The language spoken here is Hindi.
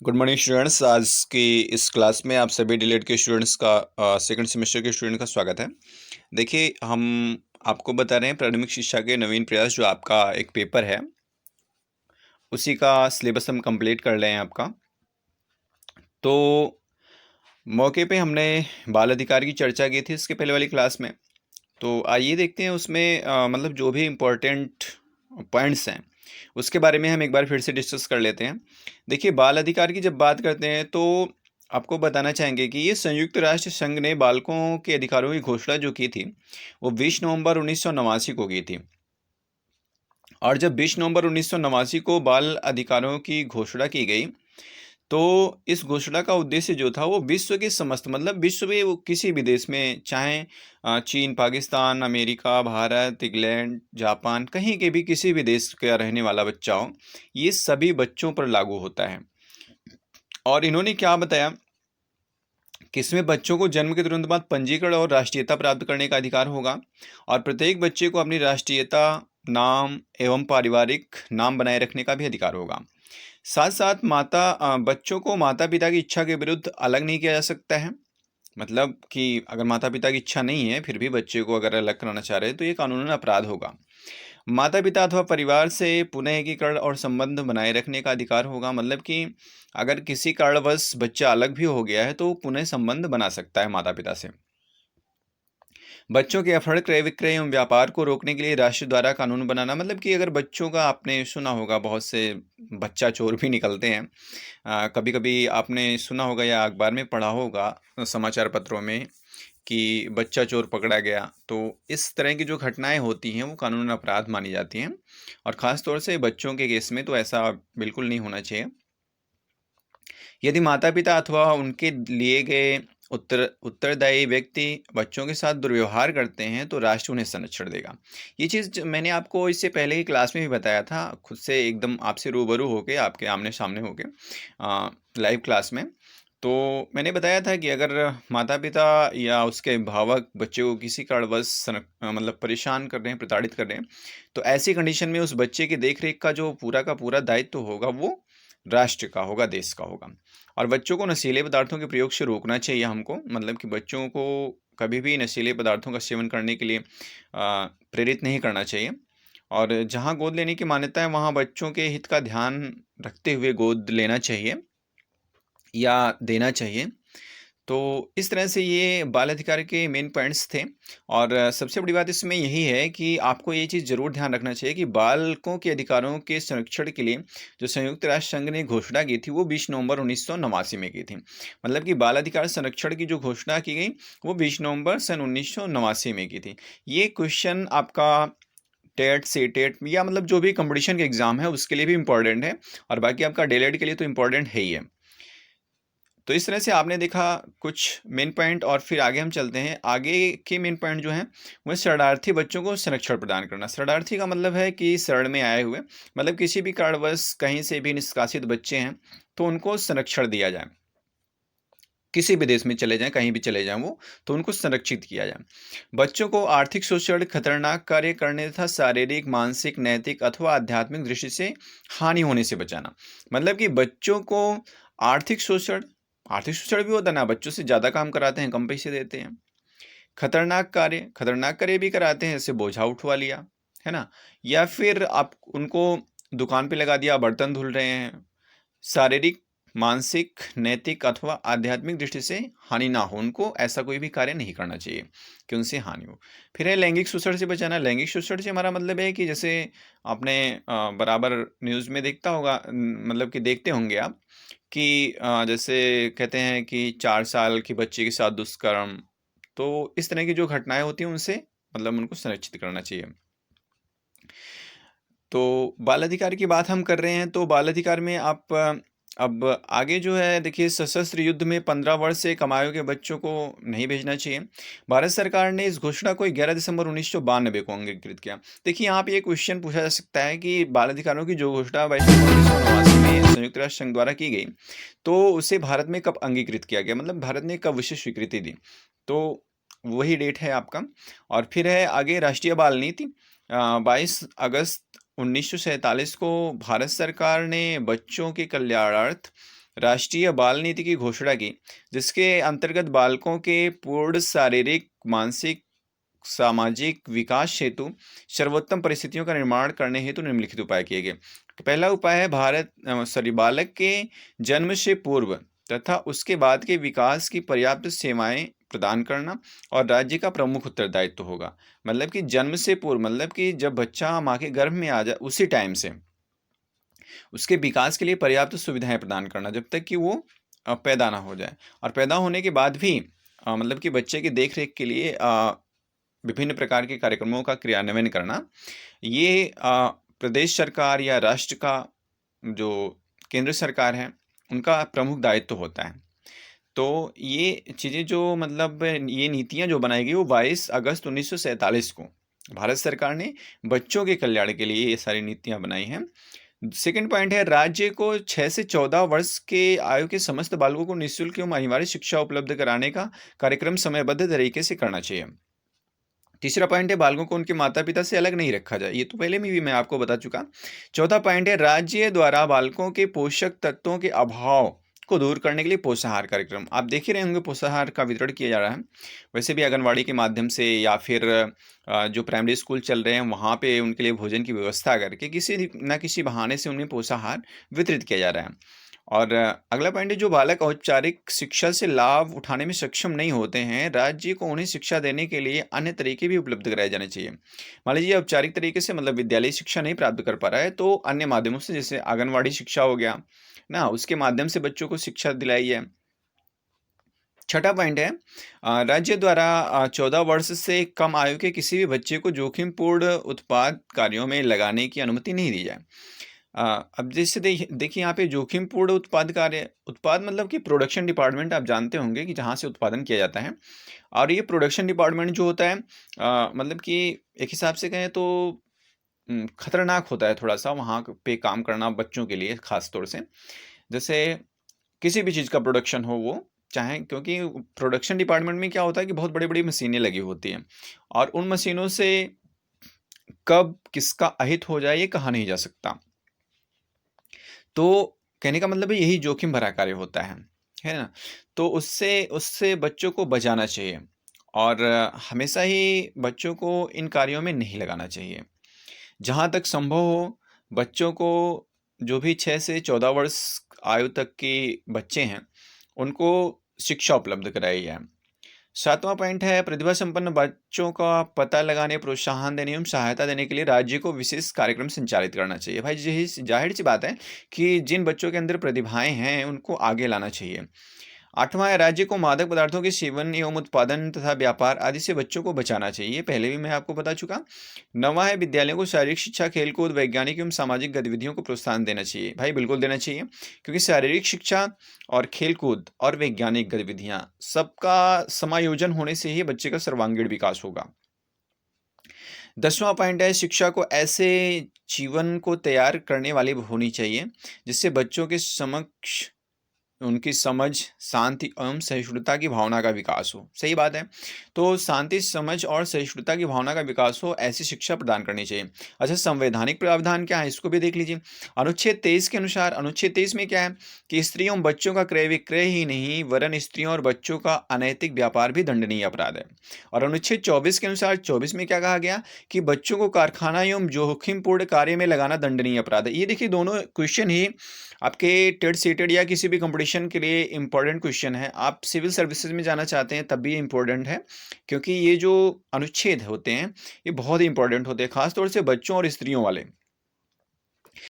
Good morning students. आज की इस क्लास में आप सभी डीएलएड के स्टूडेंट्स का सेकंड सेमेस्टर के स्टूडेंट का स्वागत है। देखिए, हम आपको बता रहे हैं प्राथमिक शिक्षा के नवीन प्रयास, जो आपका एक पेपर है, उसी का सिलेबस हम कंप्लीट कर रहे हैं आपका। तो मौके पे हमने बाल अधिकार की चर्चा की थी इसके पहले वाली क्लास में। तो आइए देखते हैं उसमें मतलब जो भी इम्पोर्टेंट पॉइंट्स हैं उसके बारे में हम एक बार फिर से डिस्कस कर लेते हैं। देखिए, बाल अधिकार की जब बात करते हैं तो आपको बताना चाहेंगे कि ये संयुक्त राष्ट्र संघ ने बालकों के अधिकारों की घोषणा जो की थी वो 20 नवंबर 1989 को की थी। और जब 20 नवंबर 1989 को बाल अधिकारों की घोषणा की गई तो इस घोषणा का उद्देश्य जो था वो विश्व के समस्त, मतलब विश्व में वो किसी भी देश में, चाहे चीन, Pakistan, America, Bharat, England, Japan, कहीं के भी किसी भी देश का रहने वाला बच्चा हो, ये सभी बच्चों पर लागू होता है। और इन्होंने क्या बताया कि इसमें बच्चों को जन्म के तुरंत बाद पंजीकरण और राष्ट्रीयता प्राप्त करने का अधिकार होगा, और प्रत्येक बच्चे को अपनी राष्ट्रीयता, नाम एवं पारिवारिक नाम बनाए रखने का भी अधिकार होगा। साथ साथ बच्चों को माता पिता की इच्छा के विरुद्ध अलग नहीं किया जा सकता है। मतलब कि अगर माता पिता की इच्छा नहीं है फिर भी बच्चे को अगर अलग कराना चाह रहे हैं तो ये कानूनन अपराध होगा। माता पिता अथवा परिवार से पुनः एकीकरण और संबंध बनाए रखने का अधिकार होगा। मतलब कि अगर किसी कारणवश बच्चा अलग भी हो गया है तो वो पुनः संबंध बना सकता है माता पिता से। बच्चों के अपहरण, क्रय विक्रय एवं व्यापार को रोकने के लिए राष्ट्र द्वारा कानून बनाना। मतलब कि अगर बच्चों का, आपने सुना होगा बहुत से बच्चा चोर भी निकलते हैं। कभी कभी आपने सुना होगा या अखबार में पढ़ा होगा, समाचार पत्रों में, कि बच्चा चोर पकड़ा गया। तो इस तरह की जो घटनाएं होती हैं वो कानूनन अपराध मानी जाती हैं, और ख़ास तौर से बच्चों के केस में तो ऐसा बिल्कुल नहीं होना चाहिए। यदि माता पिता अथवा उनके लिए गए उत्तरदायी व्यक्ति बच्चों के साथ दुर्व्यवहार करते हैं तो राष्ट्र उन्हें संरक्षण देगा। ये चीज़ मैंने आपको इससे पहले की क्लास में भी बताया था, खुद से एकदम आपसे रूबरू होके, आपके आमने सामने होके, लाइव क्लास में। तो मैंने बताया था कि अगर माता पिता या उसके अभिभावक बच्चे को किसी कारणवश मतलब परेशान कर रहे हैं, प्रताड़ित कर रहे हैं, तो ऐसी कंडीशन में उस बच्चे की देख रेख का जो पूरा का पूरा दायित्व होगा वो राष्ट्र का होगा, देश का होगा। और बच्चों को नशीले पदार्थों के प्रयोग से रोकना चाहिए हमको। मतलब कि बच्चों को कभी भी नशीले पदार्थों का सेवन करने के लिए प्रेरित नहीं करना चाहिए। और जहाँ गोद लेने की मान्यता है वहाँ बच्चों के हित का ध्यान रखते हुए गोद लेना चाहिए या देना चाहिए। तो इस तरह से ये बाल अधिकार के मेन पॉइंट्स थे। और सबसे बड़ी बात इसमें यही है कि आपको ये चीज़ ज़रूर ध्यान रखना चाहिए कि बालकों के अधिकारों के संरक्षण के लिए जो संयुक्त राष्ट्र संघ ने घोषणा की थी वो 20 नवंबर 1989 में की थी। मतलब कि बाल अधिकार संरक्षण की जो घोषणा की गई वो 20 नवंबर सन 1989 में की थी। ये क्वेश्चन आपका टेट, सी टेट या मतलब जो भी कंपटीशन के एग्ज़ाम है उसके लिए भी इम्पोर्टेंट है, और बाकी आपका डीएलएड के लिए तो इम्पोर्टेंट है ही है। तो इस तरह से आपने देखा कुछ मेन पॉइंट, और फिर आगे हम चलते हैं। आगे के मेन पॉइंट जो हैं वह शरणार्थी बच्चों को संरक्षण प्रदान करना। शरणार्थी का मतलब है कि शरण में आए हुए, मतलब किसी भी कारणवश कहीं से भी निष्कासित बच्चे हैं तो उनको संरक्षण दिया जाए। किसी भी देश में चले जाएं, कहीं भी चले जाएं वो, तो उनको संरक्षित किया जाए। बच्चों को आर्थिक शोषण, खतरनाक कार्य करने तथा शारीरिक, मानसिक, नैतिक अथवा आध्यात्मिक दृष्टि से हानि होने से बचाना। मतलब कि बच्चों को आर्थिक शोषण, आर्थिक शोषण भी होता है ना, बच्चों से ज़्यादा काम कराते हैं, कम पैसे देते हैं। खतरनाक कार्य भी कराते हैं, जैसे बोझा उठवा लिया, है ना, या फिर आप उनको दुकान पे लगा दिया, बर्तन धुल रहे हैं। शारीरिक, मानसिक, नैतिक अथवा आध्यात्मिक दृष्टि से हानि ना हो, उनको ऐसा कोई भी कार्य नहीं करना चाहिए कि उनसे हानि हो। फिर है लैंगिक शोषण से बचाना। लैंगिक शोषण से हमारा मतलब है कि जैसे आपने बराबर न्यूज़ में देखता होगा, मतलब कि देखते होंगे आप कि जैसे कहते हैं कि 4 साल की बच्ची के साथ दुष्कर्म, तो इस तरह की जो घटनाएं होती हैं उनसे मतलब उनको संरक्षित करना चाहिए। तो बाल अधिकार की बात हम कर रहे हैं, तो बाल अधिकार में आप अब आगे जो है देखिए, सशस्त्र युद्ध में 15 वर्ष से कम आयु के बच्चों को नहीं भेजना चाहिए। भारत सरकार ने इस घोषणा को 11 दिसंबर 1992 को अंगीकृत किया। देखिए, यहाँ पे ये क्वेश्चन पूछा जा सकता है कि बाल अधिकारों की जो घोषणा 22 दिसंबर 1989 में संयुक्त राष्ट्र संघ द्वारा की गई, तो उसे भारत में कब अंगीकृत किया गया, मतलब भारत ने कब उसे स्वीकृति दी। तो वही डेट है आपका। और फिर है आगे राष्ट्रीय बाल नीति। 22 अगस्त 1947 को भारत सरकार ने बच्चों के कल्याणार्थ राष्ट्रीय बाल नीति की घोषणा की, जिसके अंतर्गत बालकों के पूर्ण शारीरिक, मानसिक, सामाजिक विकास हेतु सर्वोत्तम परिस्थितियों का निर्माण करने हेतु निम्नलिखित उपाय किए गए। पहला उपाय है बालक के जन्म से पूर्व तथा उसके बाद के विकास की पर्याप्त सेवाएं प्रदान करना और राज्य का प्रमुख उत्तरदायित्व होगा। मतलब कि जन्म से पूर्व मतलब कि जब बच्चा माँ के गर्भ में आ जाए उसी टाइम से उसके विकास के लिए पर्याप्त सुविधाएं प्रदान करना जब तक कि वो पैदा ना हो जाए, और पैदा होने के बाद भी मतलब कि बच्चे की देख रेख के लिए विभिन्न प्रकार के कार्यक्रमों का क्रियान्वयन करना, ये प्रदेश सरकार या राष्ट्र का जो केंद्र सरकार है उनका प्रमुख दायित्व होता है। तो ये चीज़ें जो मतलब ये नीतियाँ जो बनाई गई वो 22 अगस्त 1947 को भारत सरकार ने बच्चों के कल्याण के लिए ये सारी नीतियाँ बनाई हैं। सेकंड पॉइंट है, राज्य को 6 से 14 वर्ष के आयु के समस्त बालकों को निःशुल्क एवं अनिवार्य शिक्षा उपलब्ध कराने का कार्यक्रम समयबद्ध तरीके से करना चाहिए। तीसरा पॉइंट है, बालकों को उनके माता पिता से अलग नहीं रखा जाए, ये तो पहले में भी मैं आपको बता चुका। चौथा पॉइंट है, राज्य द्वारा बालकों के पोषक तत्वों के अभाव को दूर करने के लिए पोषाहार कार्यक्रम, आप देख ही रहे होंगे पोषाहार का वितरण किया जा रहा है। वैसे भी आंगनवाड़ी के माध्यम से या फिर जो प्राइमरी स्कूल चल रहे हैं वहाँ पे उनके लिए भोजन की व्यवस्था करके किसी न किसी बहाने से उन्हें पोषाहार वितरित किया जा रहा है। और अगला पॉइंट है, जो बालक औपचारिक शिक्षा से लाभ उठाने में सक्षम नहीं होते हैं, राज्य को उन्हें शिक्षा देने के लिए अन्य तरीके भी उपलब्ध कराए जाने चाहिए। मान लीजिए औपचारिक तरीके से मतलब विद्यालय शिक्षा नहीं प्राप्त कर पा रहा है तो अन्य माध्यमों से जैसे आंगनवाड़ी शिक्षा हो गया ना, उसके माध्यम से बच्चों को शिक्षा दिलाई है। छठा पॉइंट है, राज्य द्वारा 14 वर्ष से कम आयु के किसी भी बच्चे को जोखिमपूर्ण उत्पाद कार्यों में लगाने की अनुमति नहीं दी जाए। अब जैसे देखिए यहाँ पे जोखिमपूर्ण उत्पाद कार्य, उत्पाद मतलब कि प्रोडक्शन डिपार्टमेंट आप जानते होंगे कि जहाँ से उत्पादन किया जाता है, और ये प्रोडक्शन डिपार्टमेंट जो होता है मतलब कि एक हिसाब से कहें तो खतरनाक होता है थोड़ा सा वहाँ पे काम करना बच्चों के लिए खास तौर से। जैसे किसी भी चीज़ का प्रोडक्शन हो वो चाहे, क्योंकि प्रोडक्शन डिपार्टमेंट में क्या होता है कि बहुत बड़ी-बड़ी मशीनें लगी होती हैं और उन मशीनों से कब किसका अहित हो जाए ये कहा नहीं जा सकता। तो कहने का मतलब है यही जोखिम भरा कार्य होता है ना? तो उससे उससे बच्चों को बचाना चाहिए और हमेशा ही बच्चों को इन कार्यों में नहीं लगाना चाहिए। जहाँ तक संभव हो बच्चों को, जो भी 6 से 14 वर्ष आयु तक के बच्चे हैं, उनको शिक्षा उपलब्ध कराई जाए। 7वां पॉइंट है, प्रतिभा संपन्न बच्चों का पता लगाने, प्रोत्साहन देने एवं सहायता देने के लिए राज्य को विशेष कार्यक्रम संचालित करना चाहिए। भाई यही ज़ाहिर-सी बात है कि जिन बच्चों के अंदर प्रतिभाएँ हैं, उनको आगे लाना चाहिए। 8वां है, राज्य को मादक पदार्थों के सेवन एवं उत्पादन तथा व्यापार आदि से बच्चों को बचाना चाहिए, पहले भी मैं आपको बता चुका। 9वां है, विद्यालयों को शारीरिक शिक्षा, खेलकूद, वैज्ञानिक एवं सामाजिक गतिविधियों को प्रोत्साहन देना चाहिए। भाई बिल्कुल देना चाहिए, क्योंकि शारीरिक शिक्षा और खेलकूद और वैज्ञानिक गतिविधियाँ सबका समायोजन होने से ही बच्चे का सर्वांगीण विकास होगा। 10वां पॉइंट है, शिक्षा को ऐसे जीवन को तैयार करने वाली होनी चाहिए, जिससे बच्चों के समक्ष उनकी समझ, शांति एवं सहिष्णुता की भावना का विकास हो। सही बात है। तो शांति, समझ और सहिष्णुता की भावना का विकास हो, ऐसी शिक्षा प्रदान करनी चाहिए। अच्छा, संवैधानिक प्रावधान क्या है इसको भी देख लीजिए। अनुच्छेद 23 के अनुसार, अनुच्छेद 23 में क्या है कि स्त्रियों एवं बच्चों का क्रय विक्रय ही नहीं वरन स्त्रियों और बच्चों का अनैतिक व्यापार भी दंडनीय अपराध है। और अनुच्छेद 24 के अनुसार 24 में क्या कहा गया कि बच्चों को कारखाना एवं जोखिमपूर्ण कार्य में लगाना दंडनीय अपराध है। ये देखिए दोनों क्वेश्चन ही आपके टेट सीटेड या किसी भी कंपटीशन के लिए इम्पोर्टेंट क्वेश्चन है। आप सिविल सर्विसेज में जाना चाहते हैं तब भी इम्पोर्टेंट है, क्योंकि ये जो अनुच्छेद होते हैं ये बहुत ही इंपॉर्टेंट होते हैं, खासतौर से बच्चों और स्त्रियों वाले।